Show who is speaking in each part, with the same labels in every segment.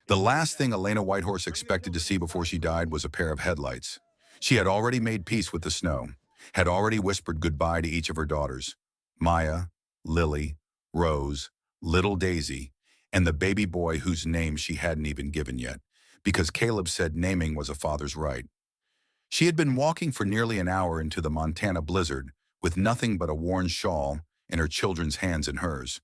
Speaker 1: The last thing Elena Whitehorse expected to see before she died was a pair of headlights. She had already made peace with the snow, had already whispered goodbye to each of her daughters, Maya, Lily, Rose, little Daisy, and the baby boy whose name she hadn't even given yet, because Caleb said naming was a father's right. She had been walking for nearly an hour into the Montana blizzard with nothing but a worn shawl and her children's hands in hers,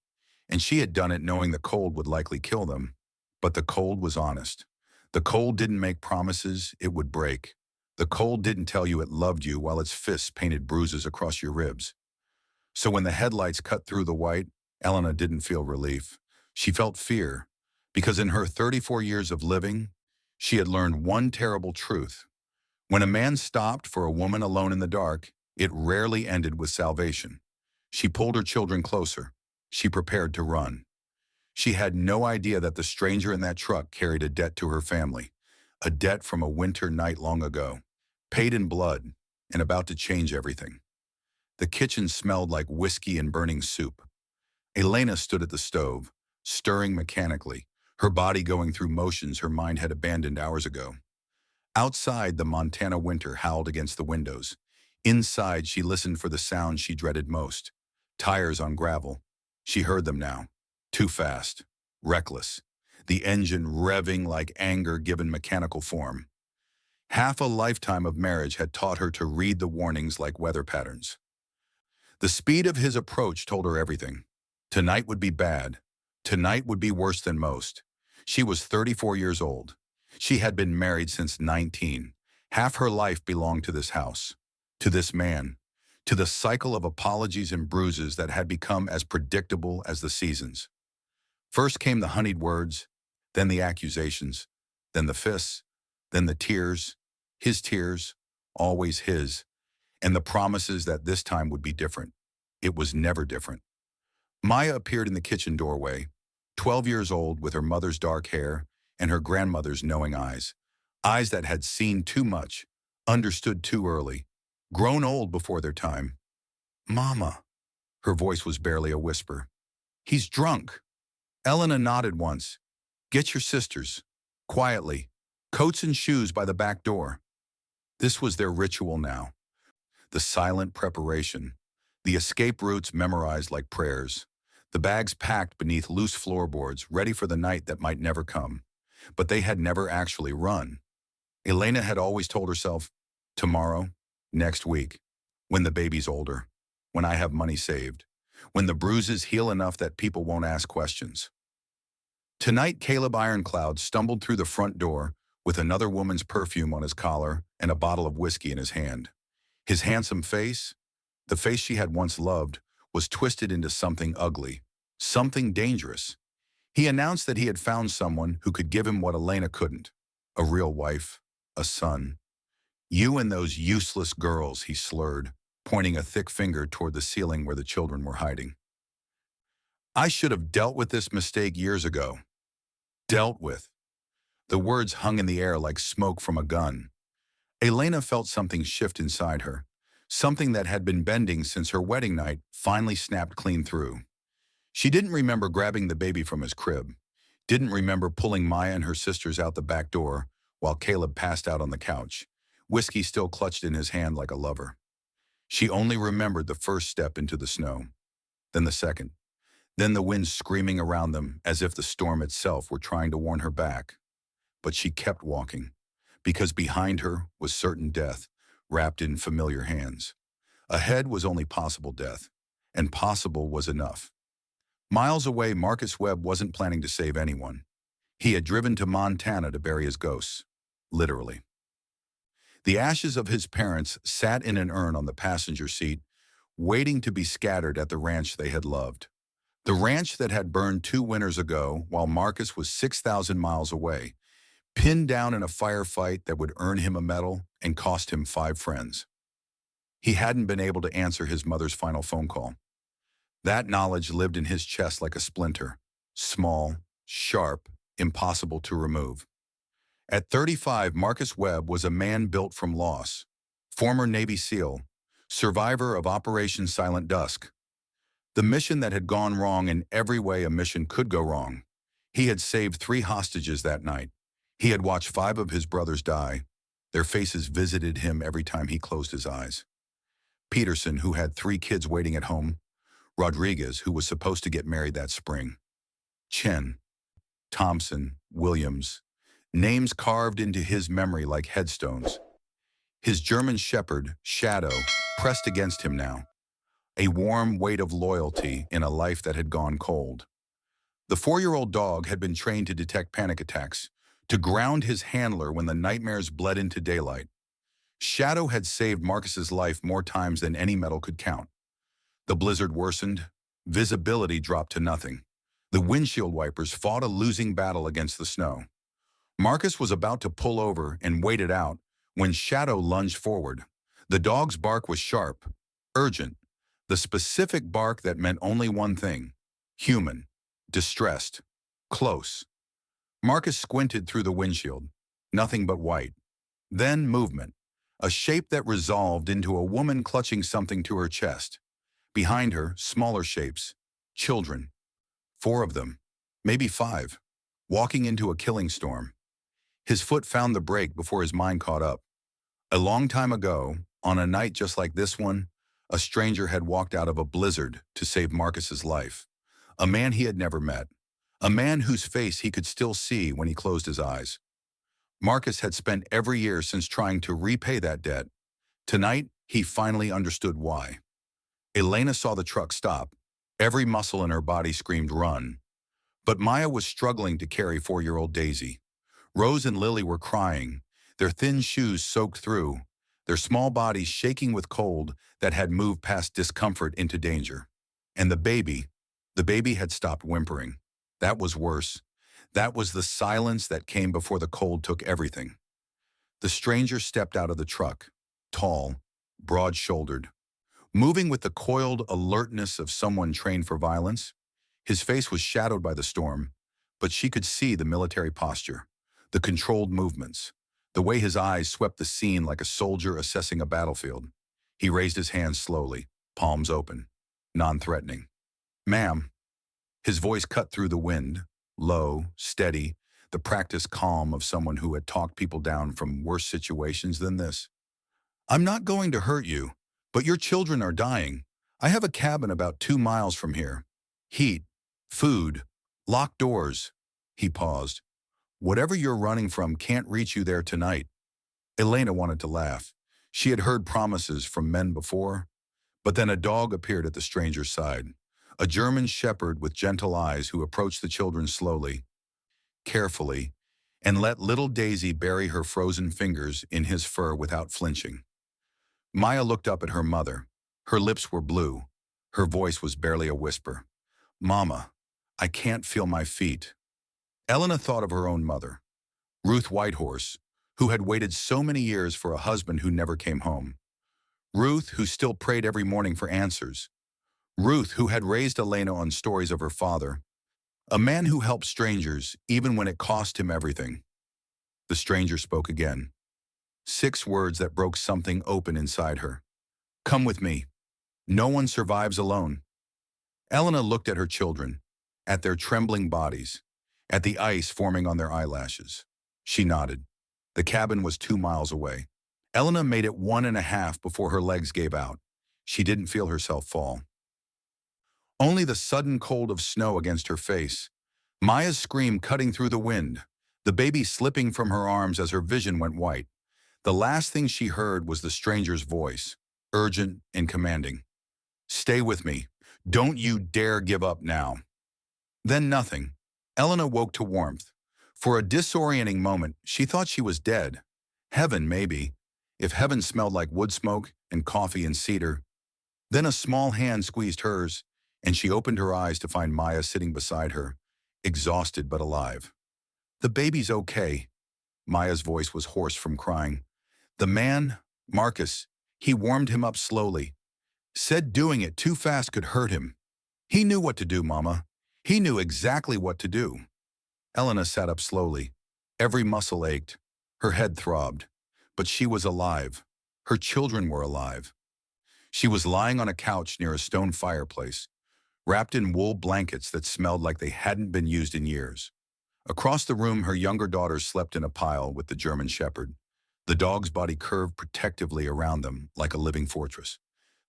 Speaker 1: and she had done it knowing the cold would likely kill them. But the cold was honest. The cold didn't make promises it would break. The cold didn't tell you it loved you while its fists painted bruises across your ribs. So when the headlights cut through the white, Elena didn't feel relief. She felt fear, because in her 34 years of living, she had learned one terrible truth. When a man stopped for a woman alone in the dark, it rarely ended with salvation. She pulled her children closer. She prepared to run. She had no idea that the stranger in that truck carried a debt to her family, a debt from a winter night long ago, paid in blood and about to change everything. The kitchen smelled like whiskey and burning soup. Elena stood at the stove, stirring mechanically, her body going through motions her mind had abandoned hours ago. Outside, the Montana winter howled against the windows. Inside, she listened for the sound she dreaded most. Tires on gravel. She heard them now. Too fast. Reckless. The engine revving like anger given mechanical form. Half a lifetime of marriage had taught her to read the warnings like weather patterns. The speed of his approach told her everything. Tonight would be bad. Tonight would be worse than most. She was 34 years old. She had been married since 19. Half her life belonged to this house, to this man, to the cycle of apologies and bruises that had become as predictable as the seasons. First came the honeyed words, then the accusations, then the fists, then the tears, always his, and the promises that this time would be different. It was never different. Maya appeared in the kitchen doorway, 12 years old with her mother's dark hair and her grandmother's knowing eyes, eyes that had seen too much, understood too early, grown old before their time. "Mama," her voice was barely a whisper. "He's drunk." Elena nodded once. "Get your sisters." Quietly. Coats and shoes by the back door. This was their ritual now. The silent preparation. The escape routes memorized like prayers. The bags packed beneath loose floorboards, ready for the night that might never come. But they had never actually run. Elena had always told herself, tomorrow, next week, when the baby's older, when I have money saved, when the bruises heal enough that people won't ask questions. Tonight, Caleb Ironcloud stumbled through the front door with another woman's perfume on his collar and a bottle of whiskey in his hand. His handsome face, the face she had once loved, was twisted into something ugly, something dangerous. He announced that he had found someone who could give him what Elena couldn't, a real wife, a son. "You and those useless girls," he slurred, pointing a thick finger toward the ceiling where the children were hiding. "I should have dealt with this mistake years ago." Dealt with. The words hung in the air like smoke from a gun. Elena felt something shift inside her. Something that had been bending since her wedding night finally snapped clean through. She didn't remember grabbing the baby from his crib, didn't remember pulling Maya and her sisters out the back door while Caleb passed out on the couch, whiskey still clutched in his hand like a lover. She only remembered the first step into the snow, then the second, then the wind screaming around them as if the storm itself were trying to warn her back. But she kept walking, because behind her was certain death, wrapped in familiar hands. Ahead was only possible death, and possible was enough. Miles away, Marcus Webb wasn't planning to save anyone. He had driven to Montana to bury his ghosts, literally. The ashes of his parents sat in an urn on the passenger seat, waiting to be scattered at the ranch they had loved. The ranch that had burned 2 winters ago while Marcus was 6,000 miles away, pinned down in a firefight that would earn him a medal and cost him 5 friends. He hadn't been able to answer his mother's final phone call. That knowledge lived in his chest like a splinter, small, sharp, impossible to remove. At 35, Marcus Webb was a man built from loss, former Navy SEAL, survivor of Operation Silent Dusk. The mission that had gone wrong in every way a mission could go wrong. He had saved 3 hostages that night. He had watched 5 of his brothers die. Their faces visited him every time he closed his eyes. Peterson, who had 3 kids waiting at home. Rodriguez, who was supposed to get married that spring. Chen, Thompson, Williams, names carved into his memory like headstones. His German shepherd, Shadow, pressed against him now, a warm weight of loyalty in a life that had gone cold. The 4-year-old dog had been trained to detect panic attacks, to ground his handler when the nightmares bled into daylight. Shadow had saved Marcus's life more times than any medal could count. The blizzard worsened, visibility dropped to nothing. The windshield wipers fought a losing battle against the snow. Marcus was about to pull over and wait it out when Shadow lunged forward. The dog's bark was sharp, urgent, the specific bark that meant only one thing: human, distressed, close. Marcus squinted through the windshield. Nothing but white. Then movement, a shape that resolved into a woman clutching something to her chest. Behind her, smaller shapes. Children. 4 of them, maybe 5, walking into a killing storm. His foot found the brake before his mind caught up. A long time ago, on a night just like this one, a stranger had walked out of a blizzard to save Marcus's life. A man he had never met. A man whose face he could still see when he closed his eyes. Marcus had spent every year since trying to repay that debt. Tonight, he finally understood why. Elena saw the truck stop. Every muscle in her body screamed run. But Maya was struggling to carry 4-year-old Daisy. Rose and Lily were crying, their thin shoes soaked through, their small bodies shaking with cold that had moved past discomfort into danger. And the baby had stopped whimpering. That was worse. That was the silence that came before the cold took everything. The stranger stepped out of the truck, tall, broad-shouldered, moving with the coiled alertness of someone trained for violence. His face was shadowed by the storm, but she could see the military posture, the controlled movements, the way his eyes swept the scene like a soldier assessing a battlefield. He raised his hands slowly, palms open, non-threatening. "Ma'am." His voice cut through the wind, low, steady, the practiced calm of someone who had talked people down from worse situations than this. "I'm not going to hurt you, but your children are dying. I have a cabin about 2 miles from here. Heat, food, locked doors." He paused. "Whatever you're running from can't reach you there tonight." Elena wanted to laugh. She had heard promises from men before. But then a dog appeared at the stranger's side. A German shepherd with gentle eyes who approached the children slowly, carefully, and let little Daisy bury her frozen fingers in his fur without flinching. Maya looked up at her mother. Her lips were blue. Her voice was barely a whisper. "Mama, I can't feel my feet." Elena thought of her own mother, Ruth Whitehorse, who had waited so many years for a husband who never came home. Ruth, who still prayed every morning for answers. Ruth, who had raised Elena on stories of her father, a man who helped strangers even when it cost him everything. The stranger spoke again. 6 words that broke something open inside her. "Come with me. No one survives alone." Elena looked at her children, at their trembling bodies, at the ice forming on their eyelashes. She nodded. The cabin was 2 miles away. Elena made it 1.5 before her legs gave out. She didn't feel herself fall. Only the sudden cold of snow against her face. Maya's scream cutting through the wind. The baby slipping from her arms as her vision went white. The last thing she heard was the stranger's voice, urgent and commanding. "Stay with me. Don't you dare give up now." Then nothing. Elena woke to warmth. For a disorienting moment, she thought she was dead. Heaven, maybe, if heaven smelled like wood smoke and coffee and cedar. Then a small hand squeezed hers, and she opened her eyes to find Maya sitting beside her, exhausted but alive. "The baby's okay." Maya's voice was hoarse from crying. "The man, Marcus, he warmed him up slowly. Said doing it too fast could hurt him. He knew what to do, Mama. He knew exactly what to do." Elena sat up slowly. Every muscle ached. Her head throbbed. But she was alive. Her children were alive. She was lying on a couch near a stone fireplace, wrapped in wool blankets that smelled like they hadn't been used in years. Across the room, her younger daughter slept in a pile with the German Shepherd. The dog's body curved protectively around them like a living fortress.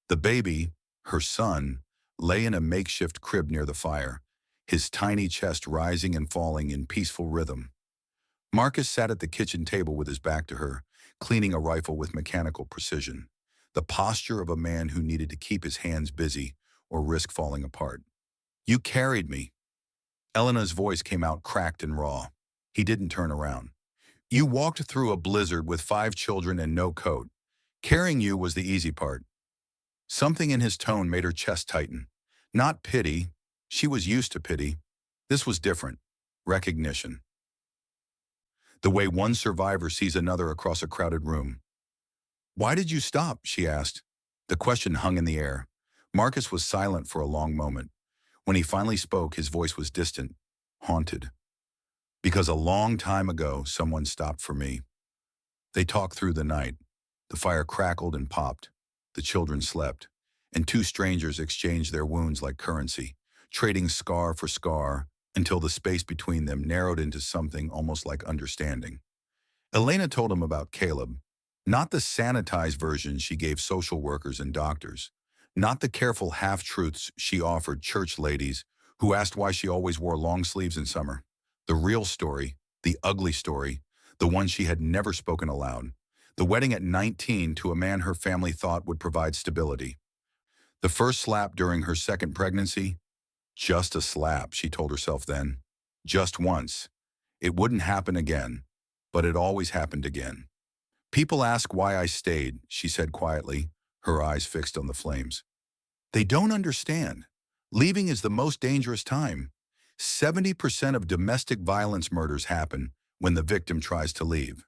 Speaker 1: The baby, her son, lay in a makeshift crib near the fire, his tiny chest rising and falling in peaceful rhythm. Marcus sat at the kitchen table with his back to her, cleaning a rifle with mechanical precision, the posture of a man who needed to keep his hands busy or risk falling apart. "You carried me." Elena's voice came out cracked and raw. He didn't turn around. "You walked through a blizzard with 5 children and no coat. Carrying you was the easy part." Something in his tone made her chest tighten. Not pity. She was used to pity. This was different. Recognition. The way one survivor sees another across a crowded room. "Why did you stop?" she asked. The question hung in the air. Marcus was silent for a long moment. When he finally spoke, his voice was distant, haunted. "Because a long time ago, someone stopped for me." They talked through the night. The fire crackled and popped. The children slept, and 2 strangers exchanged their wounds like currency, trading scar for scar until the space between them narrowed into something almost like understanding. Elena told him about Caleb, not the sanitized version she gave social workers and doctors, not the careful half-truths she offered church ladies who asked why she always wore long sleeves in summer. The real story, the ugly story, the one she had never spoken aloud. The wedding at 19 to a man her family thought would provide stability. The first slap during her second pregnancy? Just a slap, she told herself then. Just once. It wouldn't happen again, but it always happened again. "People ask why I stayed," she said quietly, her eyes fixed on the flames. "They don't understand. Leaving is the most dangerous time. 70% of domestic violence murders happen when the victim tries to leave.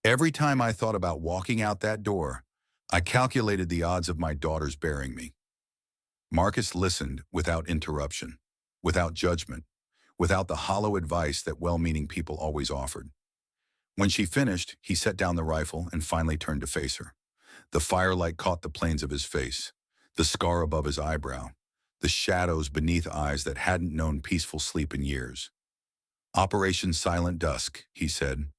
Speaker 1: Every time I thought about walking out that door, I calculated the odds of my daughters bearing me." Marcus listened without interruption, without judgment, without the hollow advice that well-meaning people always offered. When she finished, he set down the rifle and finally turned to face her. The firelight caught the planes of his face, the scar above his eyebrow, the shadows beneath eyes that hadn't known peaceful sleep in years. "Operation Silent Dusk," he said.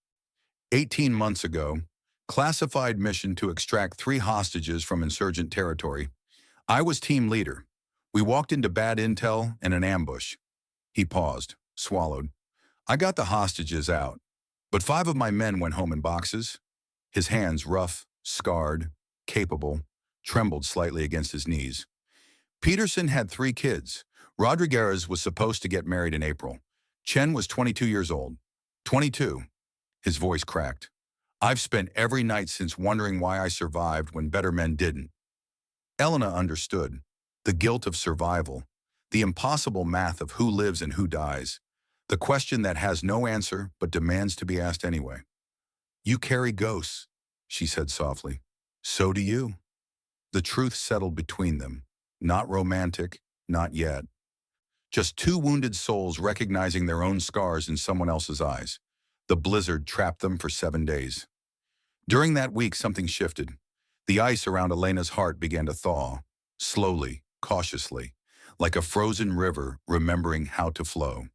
Speaker 1: 18 months ago, classified mission to extract 3 hostages from insurgent territory. I was team leader. We walked into bad intel and an ambush." He paused, swallowed. "I got the hostages out, but 5 of my men went home in boxes." His hands, rough, scarred, capable, trembled slightly against his knees. "Peterson had 3 kids. Rodriguez was supposed to get married in April. Chen was 22 years old. 22. His voice cracked. "I've spent every night since wondering why I survived when better men didn't." Elena understood. The guilt of survival. The impossible math of who lives and who dies. The question that has no answer but demands to be asked anyway. "You carry ghosts," she said softly. "So do you." The truth settled between them. Not romantic, not yet. Just 2 wounded souls recognizing their own scars in someone else's eyes. The blizzard trapped them for 7 days. During that week, something shifted. The ice around Elena's heart began to thaw, slowly, cautiously, like a frozen river remembering how to flow.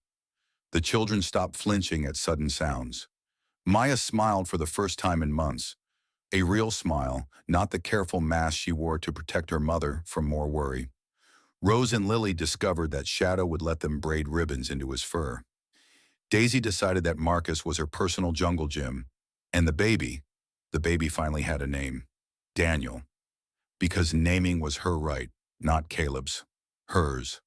Speaker 1: The children stopped flinching at sudden sounds. Maya smiled for the first time in months. A real smile, not the careful mask she wore to protect her mother from more worry. Rose and Lily discovered that Shadow would let them braid ribbons into his fur. Daisy decided that Marcus was her personal jungle gym, and the baby finally had a name. Daniel. Because naming was her right, not Caleb's. Hers.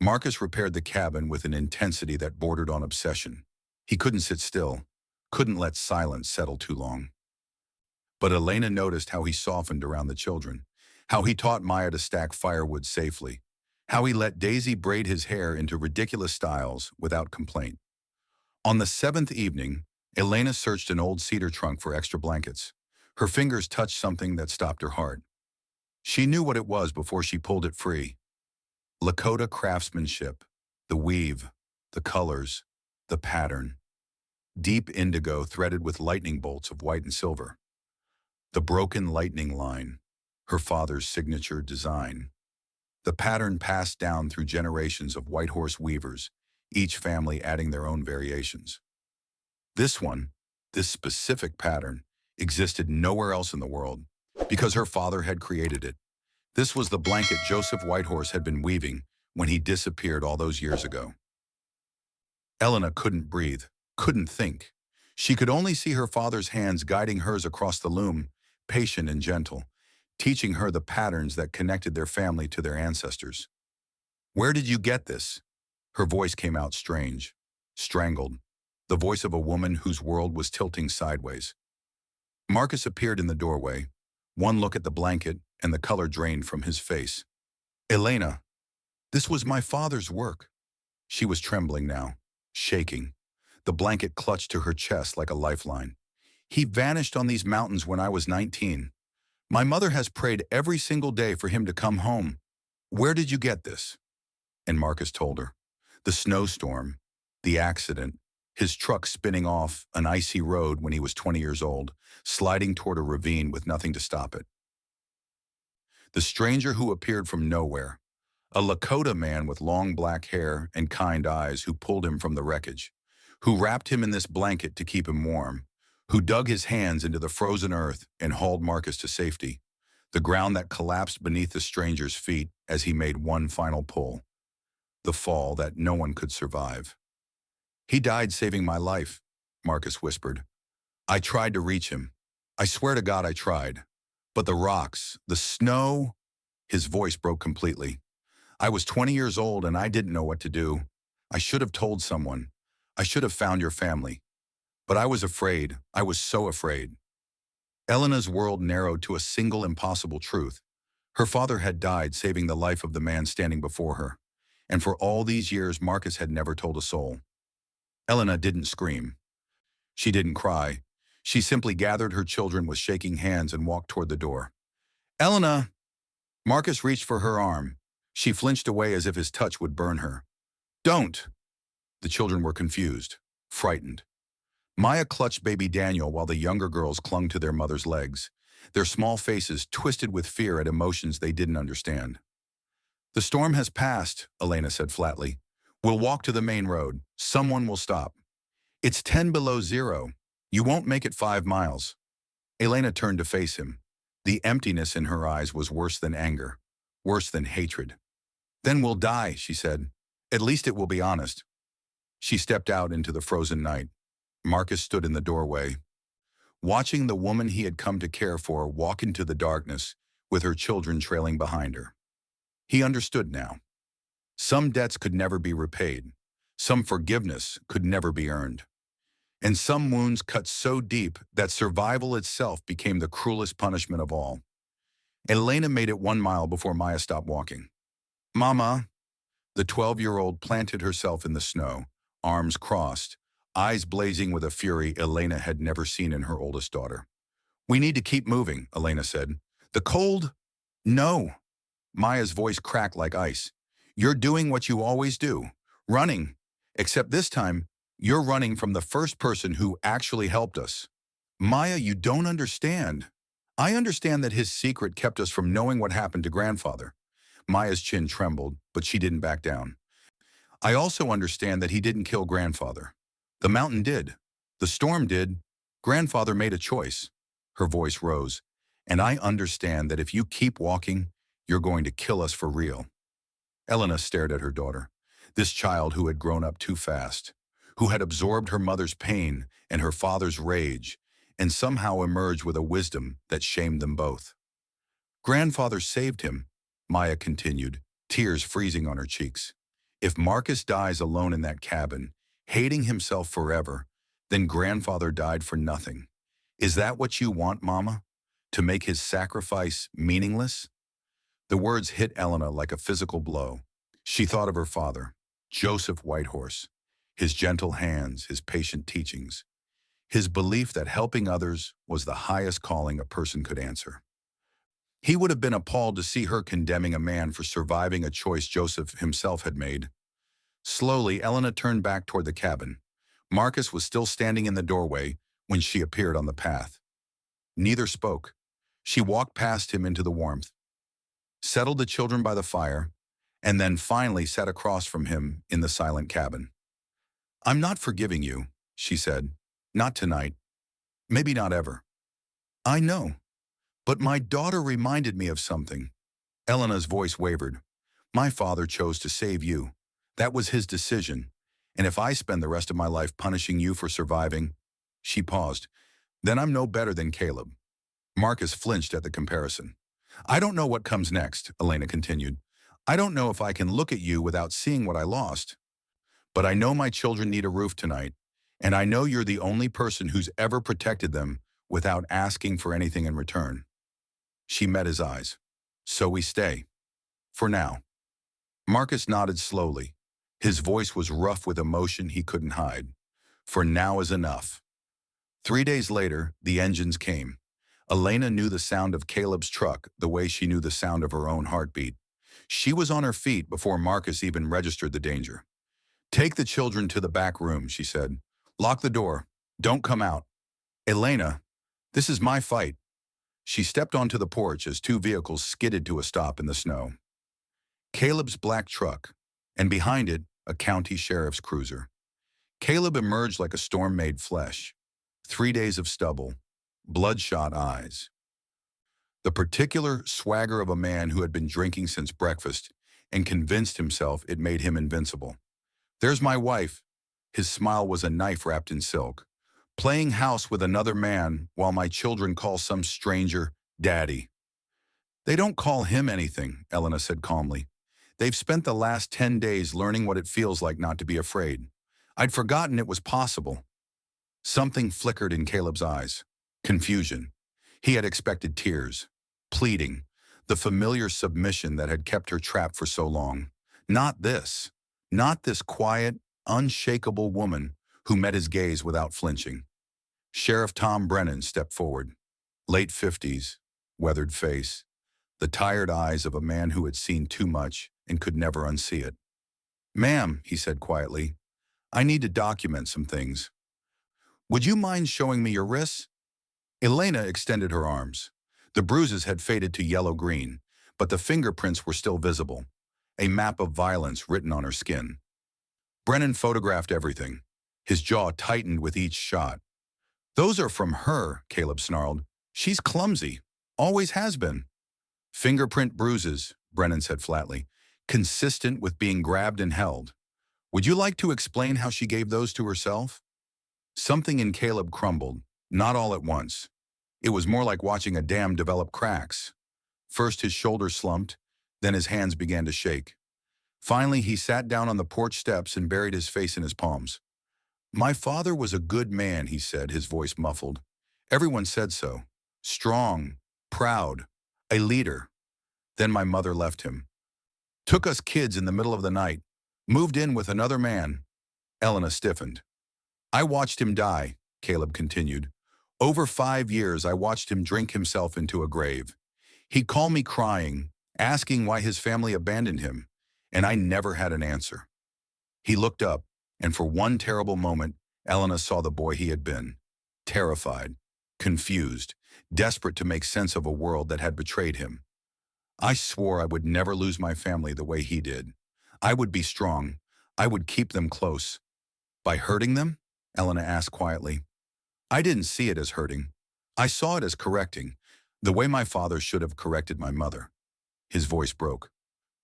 Speaker 1: Marcus repaired the cabin with an intensity that bordered on obsession. He couldn't sit still, couldn't let silence settle too long. But Elena noticed how he softened around the children, how he taught Maya to stack firewood safely, how he let Daisy braid his hair into ridiculous styles without complaint. On the 7th evening, Elena searched an old cedar trunk for extra blankets. Her fingers touched something that stopped her heart. She knew what it was before she pulled it free. Lakota craftsmanship, the weave, the colors, the pattern. Deep indigo threaded with lightning bolts of white and silver. The broken lightning line, her father's signature design. The pattern passed down through generations of white horse weavers, each family adding their own variations. This one, this specific pattern, existed nowhere else in the world because her father had created it. This was the blanket Joseph Whitehorse had been weaving when he disappeared all those years ago. Elena couldn't breathe, couldn't think. She could only see her father's hands guiding hers across the loom, patient and gentle, teaching her the patterns that connected their family to their ancestors. "Where did you get this?" Her voice came out strange, strangled, the voice of a woman whose world was tilting sideways. Marcus appeared in the doorway, one look at the blanket, and the color drained from his face. "Elena, this was my father's work." She was trembling now, shaking. The blanket clutched to her chest like a lifeline. "He vanished on these mountains when I was 19. My mother has prayed every single day for him to come home. Where did you get this?" And Marcus told her. The snowstorm, the accident, his truck spinning off an icy road when he was 20 years old, sliding toward a ravine with nothing to stop it. The stranger who appeared from nowhere, a Lakota man with long black hair and kind eyes who pulled him from the wreckage, who wrapped him in this blanket to keep him warm, who dug his hands into the frozen earth and hauled Marcus to safety, the ground that collapsed beneath the stranger's feet as he made one final pull, the fall that no one could survive. "He died saving my life," Marcus whispered. "I tried to reach him. I swear to God I tried. But the rocks, the snow," his voice broke completely. "I was 20 years old and I didn't know what to do. I should have told someone. I should have found your family. But I was afraid. I was so afraid." Elena's world narrowed to a single impossible truth. Her father had died saving the life of the man standing before her. And for all these years, Marcus had never told a soul. Elena didn't scream. She didn't cry. She simply gathered her children with shaking hands and walked toward the door. "Elena!" Marcus reached for her arm. She flinched away as if his touch would burn her. "Don't!" The children were confused, frightened. Maya clutched baby Daniel while the younger girls clung to their mother's legs, their small faces twisted with fear at emotions they didn't understand. "The storm has passed," Elena said flatly. "We'll walk to the main road. Someone will stop. It's 10 below zero. You won't make it 5 miles. Elena turned to face him. The emptiness in her eyes was worse than anger, worse than hatred. "Then we'll die," she said. "At least it will be honest." She stepped out into the frozen night. Marcus stood in the doorway, watching the woman he had come to care for walk into the darkness with her children trailing behind her. He understood now. Some debts could never be repaid. Some forgiveness could never be earned. And some wounds cut so deep that survival itself became the cruelest punishment of all. Elena made it 1 mile before Maya stopped walking. "Mama." The 12-year-old planted herself in the snow, arms crossed, eyes blazing with a fury Elena had never seen in her oldest daughter. "We need to keep moving," Elena said. "The cold?" "No." Maya's voice cracked like ice. "You're doing what you always do, running. Except this time, you're running from the first person who actually helped us." "Maya, you don't understand. I understand that his secret kept us from knowing what happened to grandfather." Maya's chin trembled, but she didn't back down. "I also understand that he didn't kill grandfather. The mountain did. The storm did. Grandfather made a choice." Her voice rose. "And I understand that if you keep walking, you're going to kill us for real." Elena stared at her daughter, this child who had grown up too fast, who had absorbed her mother's pain and her father's rage, and somehow emerged with a wisdom that shamed them both. "Grandfather saved him," Maya continued, tears freezing on her cheeks. "If Marcus dies alone in that cabin, hating himself forever, then grandfather died for nothing. Is that what you want, Mama? To make his sacrifice meaningless?" The words hit Elena like a physical blow. She thought of her father, Joseph Whitehorse, his gentle hands, his patient teachings, his belief that helping others was the highest calling a person could answer. He would have been appalled to see her condemning a man for surviving a choice Joseph himself had made. Slowly, Elena turned back toward the cabin. Marcus was still standing in the doorway when she appeared on the path. Neither spoke. She walked past him into the warmth, settled the children by the fire, and then finally sat across from him in the silent cabin. I'm not forgiving you, she said. Not tonight. Maybe not ever. I know. But my daughter reminded me of something. Elena's voice wavered. My father chose to save you. That was his decision. And if I spend the rest of my life punishing you for surviving, she paused. Then I'm no better than Caleb. Marcus flinched at the comparison. I don't know what comes next, Elena continued. I don't know if I can look at you without seeing what I lost. But I know my children need a roof tonight, and I know you're the only person who's ever protected them without asking for anything in return. She met his eyes. So we stay. For now. Marcus nodded slowly. His voice was rough with emotion he couldn't hide. For now is enough. 3 days later, the engines came. Elena knew the sound of Caleb's truck the way she knew the sound of her own heartbeat. She was on her feet before Marcus even registered the danger. Take the children to the back room, she said. Lock the door. Don't come out. Elena, this is my fight. She stepped onto the porch as two vehicles skidded to a stop in the snow. Caleb's black truck, and behind it, a county sheriff's cruiser. Caleb emerged like a storm made flesh. 3 days of stubble, bloodshot eyes. The particular swagger of a man who had been drinking since breakfast and convinced himself it made him invincible. There's my wife. His smile was a knife wrapped in silk. Playing house with another man while my children call some stranger daddy. They don't call him anything, Elena said calmly. They've spent the last 10 days learning what it feels like not to be afraid. I'd forgotten it was possible. Something flickered in Caleb's eyes. Confusion. He had expected tears. Pleading. The familiar submission that had kept her trapped for so long. Not this. Not this quiet, unshakable woman who met his gaze without flinching. Sheriff Tom Brennan stepped forward. Late 50s, weathered face. The tired eyes of a man who had seen too much and could never unsee it. Ma'am, he said quietly, I need to document some things. Would you mind showing me your wrists? Elena extended her arms. The bruises had faded to yellow-green, but the fingerprints were still visible, a map of violence written on her skin. Brennan photographed everything. His jaw tightened with each shot. Those are from her, Caleb snarled. She's clumsy. Always has been. Fingerprint bruises, Brennan said flatly, consistent with being grabbed and held. Would you like to explain how she gave those to herself? Something in Caleb crumbled, not all at once. It was more like watching a dam develop cracks. First his shoulders slumped, then his hands began to shake. Finally, he sat down on the porch steps and buried his face in his palms. My father was a good man, he said, his voice muffled. Everyone said so. Strong, proud, a leader. Then my mother left him. Took us kids in the middle of the night. Moved in with another man. Elena stiffened. I watched him die, Caleb continued. Over 5 years, I watched him drink himself into a grave. He'd call me crying, asking why his family abandoned him, and I never had an answer. He looked up, and for one terrible moment, Elena saw the boy he had been. Terrified, confused, desperate to make sense of a world that had betrayed him. I swore I would never lose my family the way he did. I would be strong. I would keep them close. By hurting them? Elena asked quietly. I didn't see it as hurting. I saw it as correcting, the way my father should have corrected my mother. His voice broke.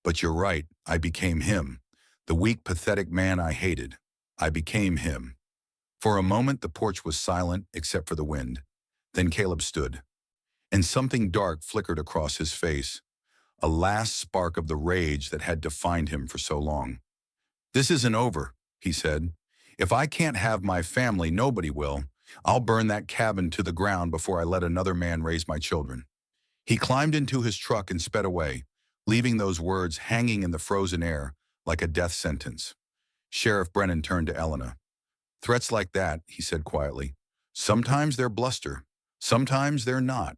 Speaker 1: But you're right, I became him. The weak, pathetic man I hated. I became him. For a moment, the porch was silent except for the wind. Then Caleb stood, and something dark flickered across his face, a last spark of the rage that had defined him for so long. This isn't over, he said. If I can't have my family, nobody will. I'll burn that cabin to the ground before I let another man raise my children. He climbed into his truck and sped away, leaving those words hanging in the frozen air like a death sentence. Sheriff Brennan turned to Elena. Threats like that, he said quietly. Sometimes they're bluster. Sometimes they're not.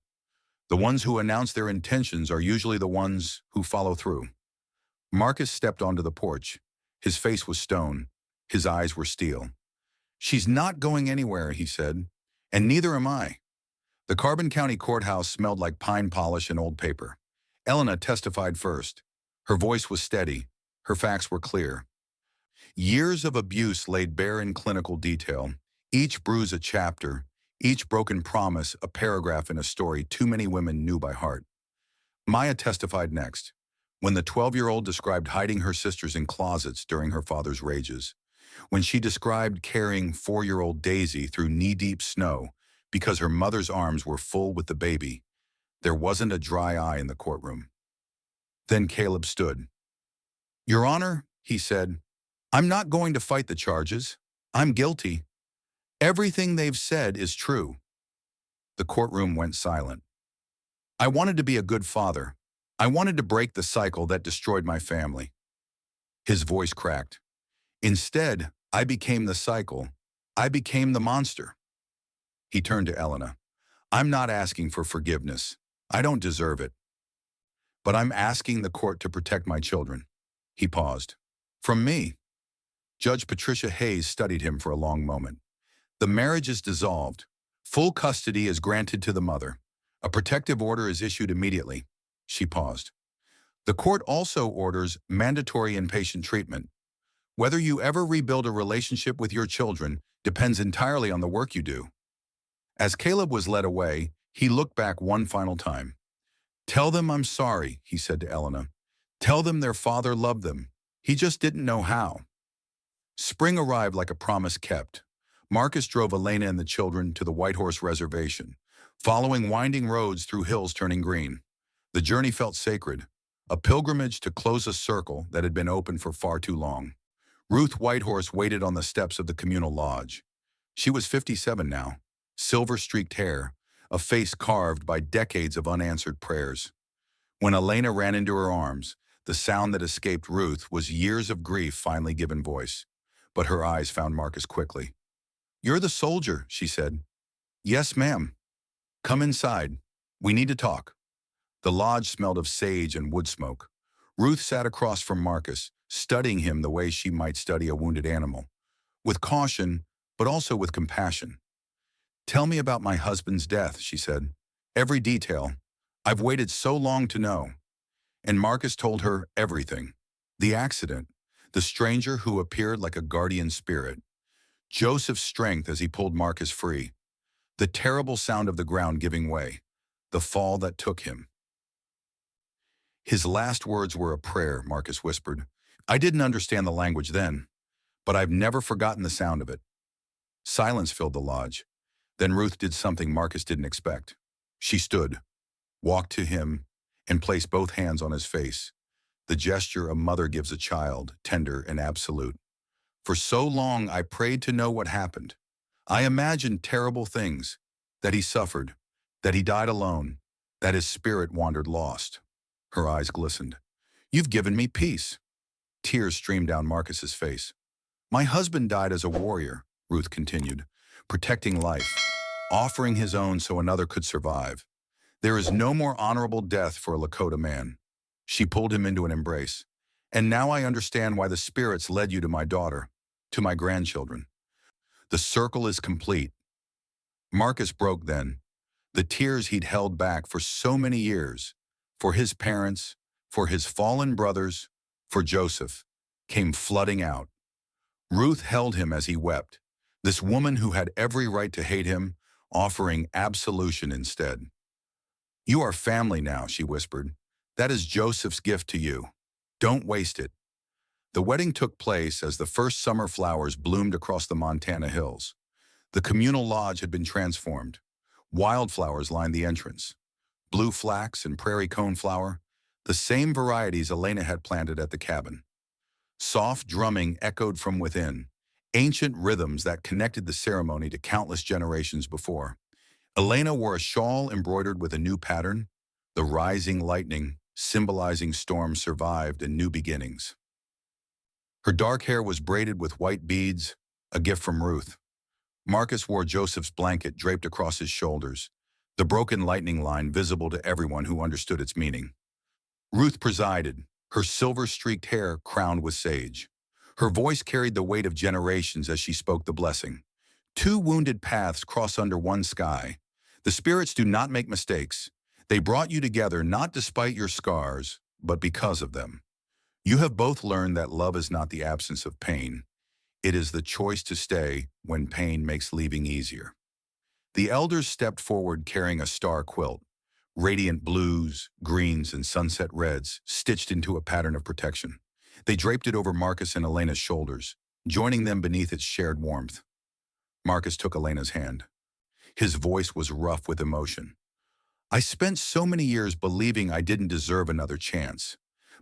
Speaker 1: The ones who announce their intentions are usually the ones who follow through. Marcus stepped onto the porch. His face was stone. His eyes were steel. She's not going anywhere, he said, and neither am I. The Carbon County courthouse smelled like pine polish and old paper. Elena testified first. Her voice was steady. Her facts were clear. Years of abuse laid bare in clinical detail, each bruise a chapter, each broken promise a paragraph in a story too many women knew by heart. Maya testified next, when the 12-year-old described hiding her sisters in closets during her father's rages, when she described carrying 4-year-old Daisy through knee-deep snow because her mother's arms were full with the baby, there wasn't a dry eye in the courtroom. Then Caleb stood. "Your Honor," he said, "I'm not going to fight the charges. I'm guilty. Everything they've said is true." The courtroom went silent. "I wanted to be a good father. I wanted to break the cycle that destroyed my family." His voice cracked. "Instead, I became the cycle. I became the monster." He turned to Elena. "I'm not asking for forgiveness. I don't deserve it. But I'm asking the court to protect my children." He paused. "From me." Judge Patricia Hayes studied him for a long moment. "The marriage is dissolved. Full custody is granted to the mother. A protective order is issued immediately." She paused. "The court also orders mandatory inpatient treatment. Whether you ever rebuild a relationship with your children depends entirely on the work you do." As Caleb was led away, he looked back one final time. "Tell them I'm sorry," he said to Elena. "Tell them their father loved them. He just didn't know how." Spring arrived like a promise kept. Marcus drove Elena and the children to the White Horse Reservation, following winding roads through hills turning green. The journey felt sacred, a pilgrimage to close a circle that had been open for far too long. Ruth Whitehorse waited on the steps of the communal lodge. She was 57 now, silver-streaked hair, a face carved by decades of unanswered prayers. When Elena ran into her arms, the sound that escaped Ruth was years of grief finally given voice. But her eyes found Marcus quickly. "You're the soldier," she said. "Yes, ma'am. Come inside. We need to talk." The lodge smelled of sage and wood smoke. Ruth sat across from Marcus, studying him the way she might study a wounded animal, with caution, but also with compassion. "Tell me about my husband's death," she said. "Every detail. I've waited so long to know." And Marcus told her everything. The accident, the stranger who appeared like a guardian spirit, Joseph's strength as he pulled Marcus free, the terrible sound of the ground giving way, the fall that took him. "His last words were a prayer," Marcus whispered. "I didn't understand the language then, but I've never forgotten the sound of it." Silence filled the lodge. Then Ruth did something Marcus didn't expect. She stood, walked to him, and placed both hands on his face, the gesture a mother gives a child, tender and absolute. "For so long I prayed to know what happened. I imagined terrible things, that he suffered, that he died alone, that his spirit wandered lost." Her eyes glistened. "You've given me peace." Tears streamed down Marcus's face. "My husband died as a warrior," Ruth continued, "protecting life, offering his own so another could survive. There is no more honorable death for a Lakota man." She pulled him into an embrace. "And now I understand why the spirits led you to my daughter, to my grandchildren. The circle is complete." Marcus broke then. The tears he'd held back for so many years, for his parents, for his fallen brothers, for Joseph, came flooding out. Ruth held him as he wept, this woman who had every right to hate him, offering absolution instead. "You are family now," she whispered. "That is Joseph's gift to you. Don't waste it." The wedding took place as the first summer flowers bloomed across the Montana hills. The communal lodge had been transformed. Wildflowers lined the entrance. Blue flax and prairie coneflower, the same varieties Elena had planted at the cabin. Soft drumming echoed from within, ancient rhythms that connected the ceremony to countless generations before. Elena wore a shawl embroidered with a new pattern. The rising lightning, symbolizing storms survived and new beginnings. Her dark hair was braided with white beads, a gift from Ruth. Marcus wore Joseph's blanket draped across his shoulders, the broken lightning line visible to everyone who understood its meaning. Ruth presided, her silver-streaked hair crowned with sage. Her voice carried the weight of generations as she spoke the blessing. "Two wounded paths cross under one sky. The spirits do not make mistakes. They brought you together not despite your scars, but because of them. You have both learned that love is not the absence of pain. It is the choice to stay when pain makes leaving easier. The elders stepped forward carrying a star quilt, radiant blues, greens, and sunset reds stitched into a pattern of protection. They draped it over Marcus and Elena's shoulders, joining them beneath its shared warmth. Marcus took Elena's hand. His voice was rough with emotion. I spent so many years believing I didn't deserve another chance.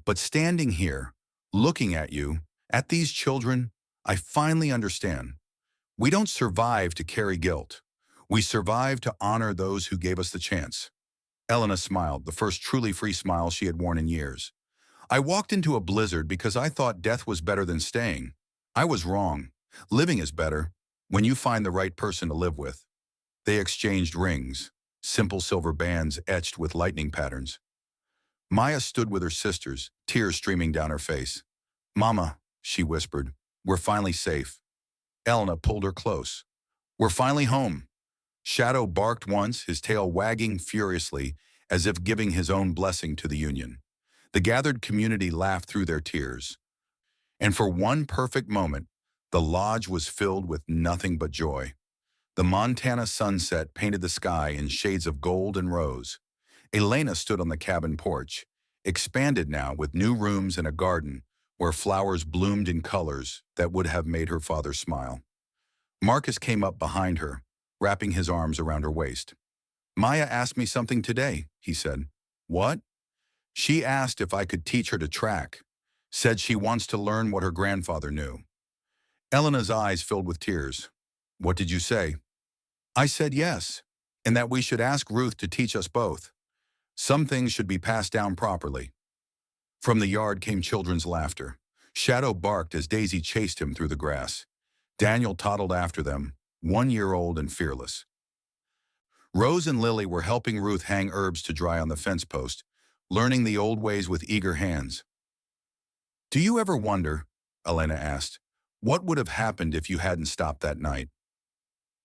Speaker 1: But standing here, looking at you, at these children, I finally understand. We don't survive to carry guilt. We survive to honor those who gave us the chance. Elena smiled, the first truly free smile she had worn in years. I walked into a blizzard because I thought death was better than staying. I was wrong. Living is better when you find the right person to live with. They exchanged rings, simple silver bands etched with lightning patterns. Maya stood with her sisters, tears streaming down her face. Mama, she whispered, we're finally safe. Elena pulled her close. We're finally home. Shadow barked once, his tail wagging furiously, as if giving his own blessing to the union. The gathered community laughed through their tears. And for one perfect moment, the lodge was filled with nothing but joy. The Montana sunset painted the sky in shades of gold and rose. Elena stood on the cabin porch, expanded now with new rooms and a garden where flowers bloomed in colors that would have made her father smile. Marcus came up behind her, wrapping his arms around her waist. Maya asked me something today, he said. What? She asked if I could teach her to track. Said she wants to learn what her grandfather knew. Elena's eyes filled with tears. What did you say? I said yes, and that we should ask Ruth to teach us both. Some things should be passed down properly. From the yard came children's laughter. Shadow barked as Daisy chased him through the grass. Daniel toddled after them, 1 year old and fearless. Rose and Lily were helping Ruth hang herbs to dry on the fence post, learning the old ways with eager hands. Do you ever wonder, Elena asked, what would have happened if you hadn't stopped that night?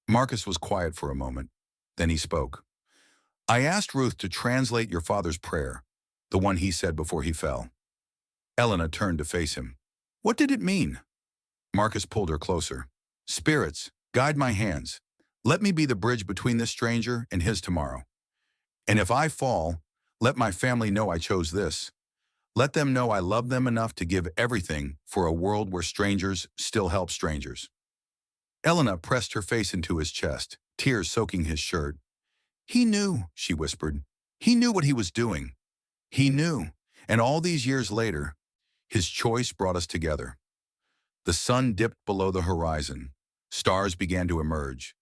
Speaker 1: Marcus was quiet for a moment. Then he spoke. I asked Ruth to translate your father's prayer, the one he said before he fell. Elena turned to face him. What did it mean? Marcus pulled her closer. Spirits, guide my hands. Let me be the bridge between this stranger and his tomorrow. And if I fall, let my family know I chose this. Let them know I love them enough to give everything for a world where strangers still help strangers. Elena pressed her face into his chest, tears soaking his shirt. He knew, she whispered. He knew what he was doing. He knew, and all these years later, his choice brought us together. The sun dipped below the horizon. Stars began to emerge,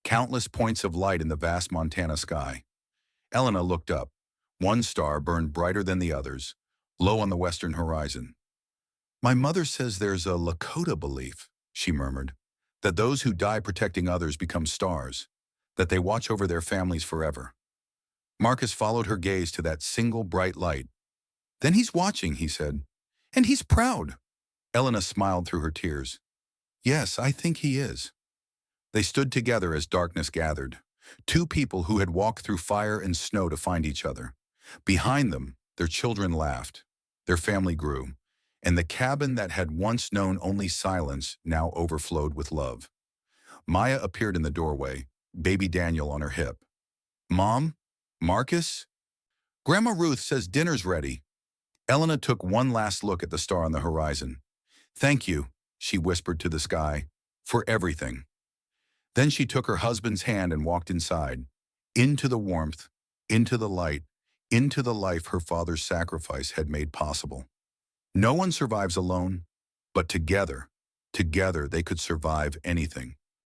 Speaker 1: countless points of light in the vast Montana sky. Elena looked up. One star burned brighter than the others, low on the western horizon. My mother says there's a Lakota belief, she murmured, that those who die protecting others become stars, that they watch over their families forever. Marcus followed her gaze to that single bright light. Then he's watching, he said, and he's proud. Elena smiled through her tears. Yes, I think he is. They stood together as darkness gathered, two people who had walked through fire and snow to find each other. Behind them, their children laughed, their family grew, and the cabin that had once known only silence now overflowed with love. Maya appeared in the doorway, baby Daniel on her hip. Mom? Marcus? Grandma Ruth says dinner's ready. Elena took one last look at the star on the horizon. Thank you, she whispered to the sky, for everything. Then she took her husband's hand and walked inside, into the warmth, into the light, into the life her father's sacrifice had made possible. No one survives alone, but together they could survive anything.